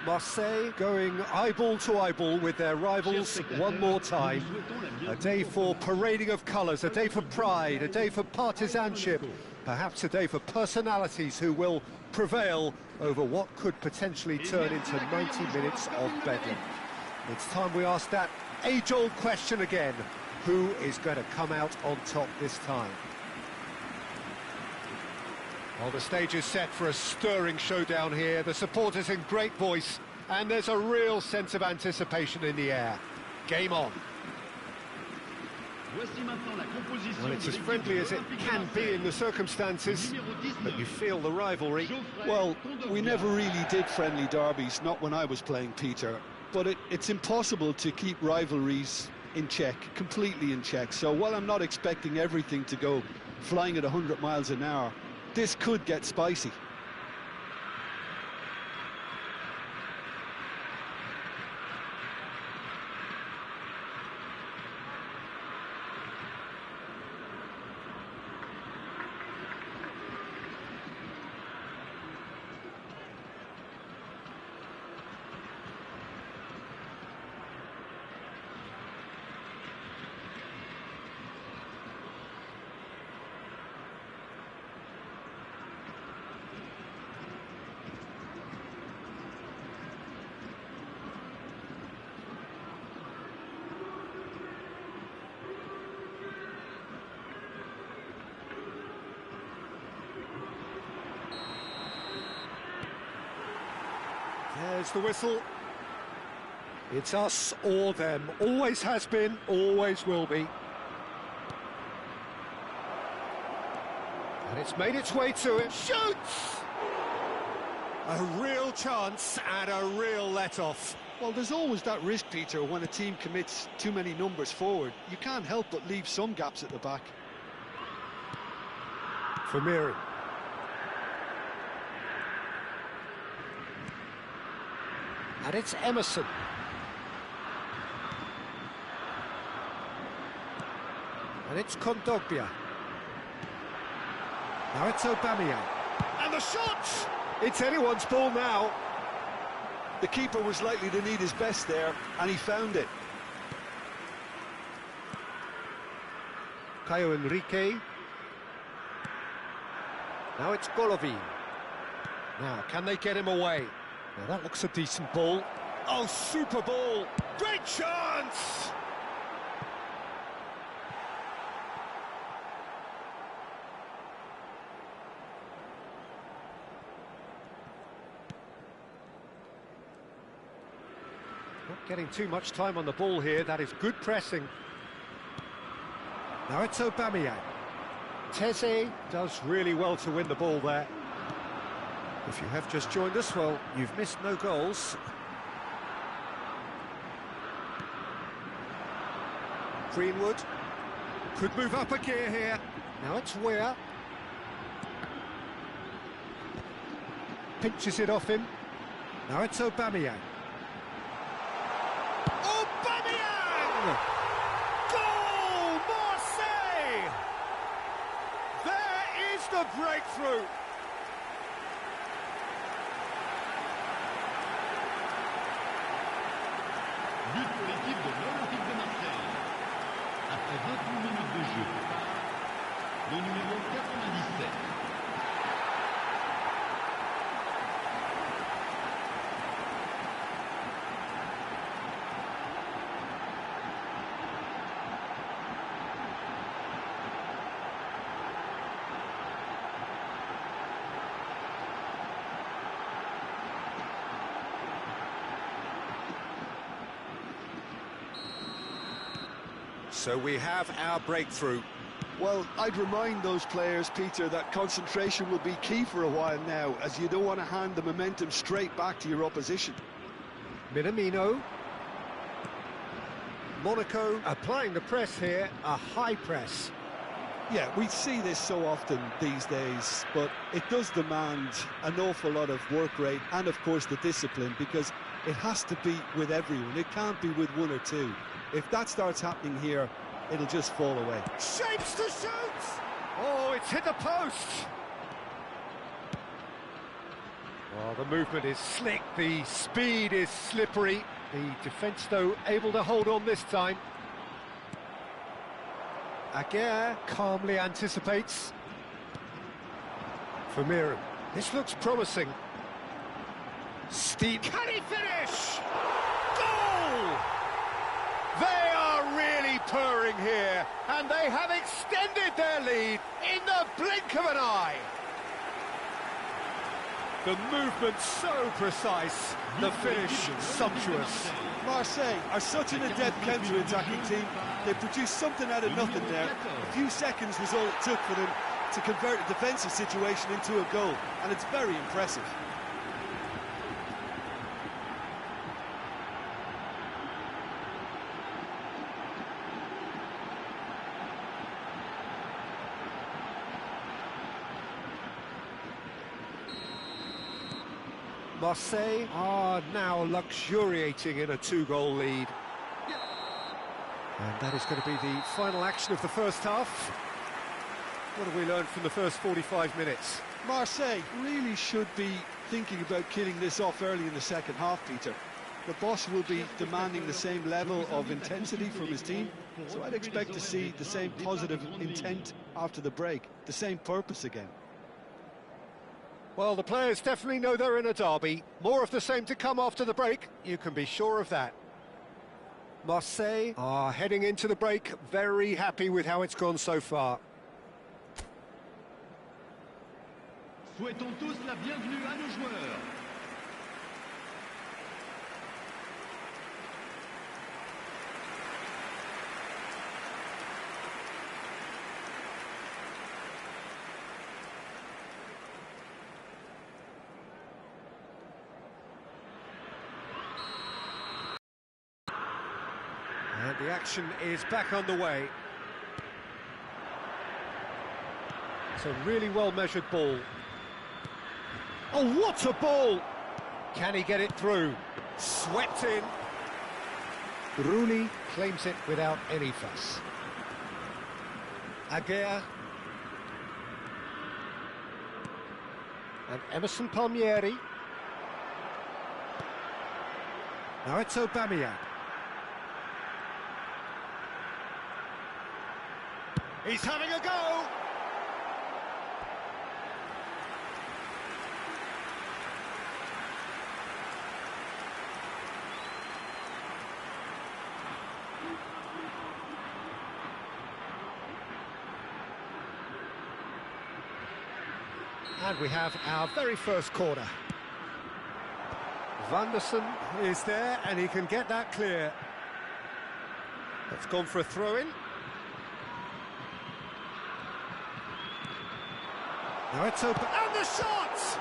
Marseille going eyeball to eyeball with their rivals one more time. A day for parading of colours, a day for pride, a day for partisanship, perhaps a day for personalities who will prevail over what could potentially turn into 90 minutes of bedlam. It's time we ask that age-old question again. Who is going to come out on top this time? Well, the stage is set for a stirring showdown here. The supporters in great voice, and there's a real sense of anticipation in the air. Game on. Well, it's as friendly as it can be in the circumstances, but you feel the rivalry. Well, we never really did friendly derbies, not when I was playing, Peter. But it's impossible to keep rivalries in check, completely in check. So while I'm not expecting everything to go flying at 100 miles an hour, this could get spicy. There's the whistle. It's us or them. Always has been, always will be. And it's made its way to it. Shoots! A real chance and a real let-off. Well, there's always that risk, Peter, when a team commits too many numbers forward. You can't help but leave some gaps at the back. For Miri. And it's Emerson. And it's Kondogbia. Now it's Aubameyang. And the shot! It's anyone's ball now. The keeper was likely to need his best there, and he found it. Caio Henrique. Now it's Golovin. Now, can they get him away? Now that looks a decent ball. Oh, super ball! Great chance! Not getting too much time on the ball here. That is good pressing. Now it's Aubameyang. Teze does really well to win the ball there. If you have just joined us, well, you've missed no goals. Greenwood could move up a gear here. Now it's Weir. Pinches it off him. Now it's Aubameyang. Aubameyang! Goal! Marseille! There is the breakthrough. But pour l'équipe de l'Olympique de Marseille. Après 28 minutes de jeu, le numéro 97. So we have our breakthrough. Well, I'd remind those players, Peter, that concentration will be key for a while now, as you don't want to hand the momentum straight back to your opposition. Minamino. Monaco applying the press here, a high press. Yeah, we see this so often these days, but it does demand an awful lot of work rate and, of course, the discipline, because it has to be with everyone. It can't be with one or two. If that starts happening here, it'll just fall away. Shapes to shoot! Oh, it's hit the post! Well, the movement is slick, the speed is slippery. The defence, though, able to hold on this time. Aguirre calmly anticipates. Vermeeren. This looks promising. Steep. Can he finish? Goal! They are really purring here, and they have extended their lead in the blink of an eye. The movement so precise, the finish sumptuous. Marseille are such an adept counter-attacking team. They produced something out of nothing there. A few seconds was all it took for them to convert a defensive situation into a goal, and it's very impressive. Marseille are now luxuriating in a two-goal lead. And that is going to be the final action of the first half. What have we learned from the first 45 minutes? Marseille really should be thinking about killing this off early in the second half, Peter. The boss will be demanding the same level of intensity from his team, so I'd expect to see the same positive intent after the break, the same purpose again. Well, the players definitely know they're in a derby. More of the same to come after the break, you can be sure of that. Marseille are heading into the break, very happy with how it's gone so far. Souhaitons tous la bienvenue à nos joueurs. And the action is back underway. It's a really well-measured ball. Oh, what a ball! Can he get it through? Swept in. Rooney claims it without any fuss. Aguirre. And Emerson Palmieri. Now it's Aubameyang. He's having a go! And we have our very first corner. Vanderson is there, and he can get that clear. That's gone for a throw-in. Now it's open, and the shot!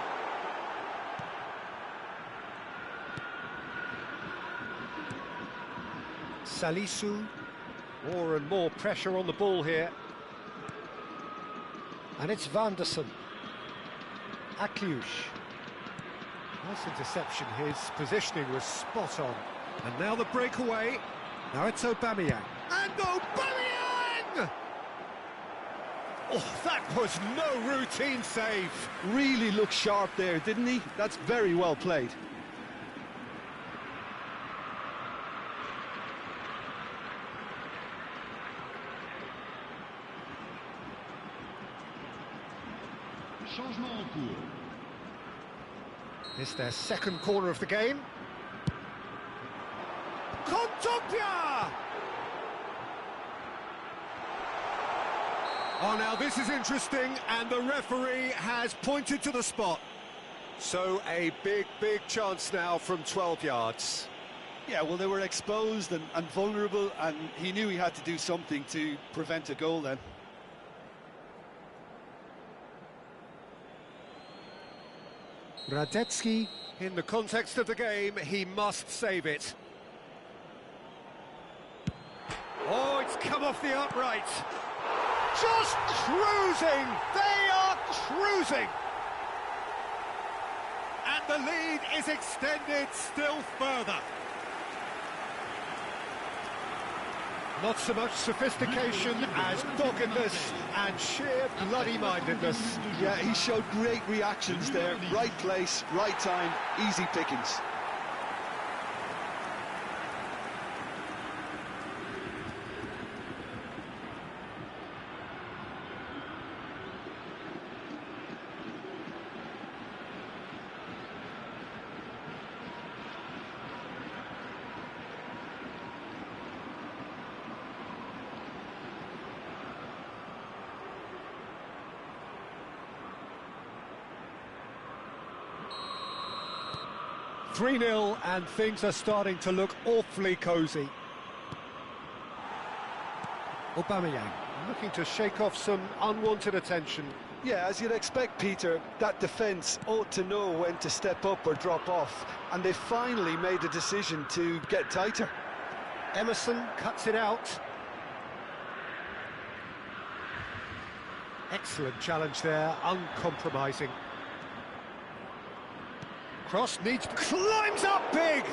Salisu, more and more pressure on the ball here. And it's Vanderson. Akliush. Nice interception, his positioning was spot on. And now the breakaway. Now it's Aubameyang. And Aubameyang! Oh, that was no routine save. Really looked sharp there, didn't he? That's very well played. Changement en cours. It's their second corner of the game. Kondogbia! Oh, now this is interesting, and the referee has pointed to the spot. So a big, big chance now from 12 yards. Yeah, well, they were exposed and vulnerable, and he knew he had to do something to prevent a goal then. Radetzky, in the context of the game, he must save it. Oh, it's come off the upright. Just cruising! They are cruising! And the lead is extended still further. Not so much sophistication as doggedness and sheer bloody-mindedness. Yeah, he showed great reactions there. Right place, right time, easy pickings. "3-0 and things are starting to look awfully cosy. Aubameyang looking to shake off some unwanted attention. Yeah, as you'd expect, Peter, that defence ought to know when to step up or drop off, and they finally made a decision to get tighter. Emerson cuts it out. Excellent challenge there, uncompromising. Cross needs... climbs up big!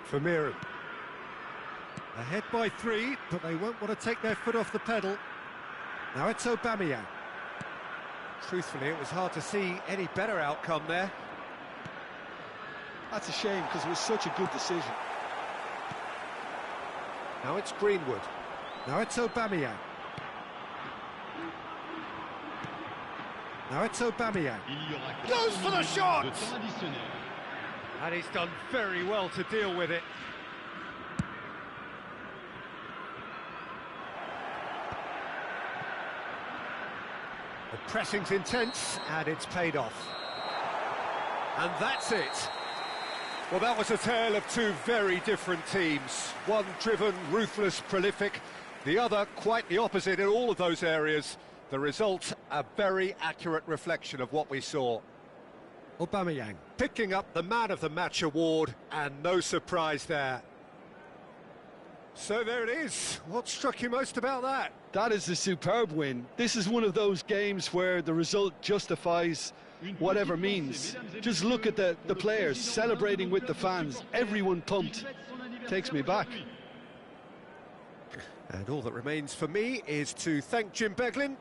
Vermeeren. Ahead by 3, but they won't want to take their foot off the pedal. Now it's Aubameyang. Truthfully, it was hard to see any better outcome there. That's a shame, because it was such a good decision. Now it's Greenwood. Now it's Aubameyang. Now it's Aubameyang. Goes for the shot! And he's done very well to deal with it. The pressing's intense, and it's paid off. And that's it. Well, that was a tale of two very different teams. One driven, ruthless, prolific. The other quite the opposite in all of those areas. The result, a very accurate reflection of what we saw. Aubameyang picking up the Man of the Match award, and no surprise there. So there it is. What struck you most about that? That is a superb win. This is one of those games where the result justifies whatever means. Just look at the players celebrating with the fans. Everyone pumped. Takes me back. And all that remains for me is to thank Jim Beglin.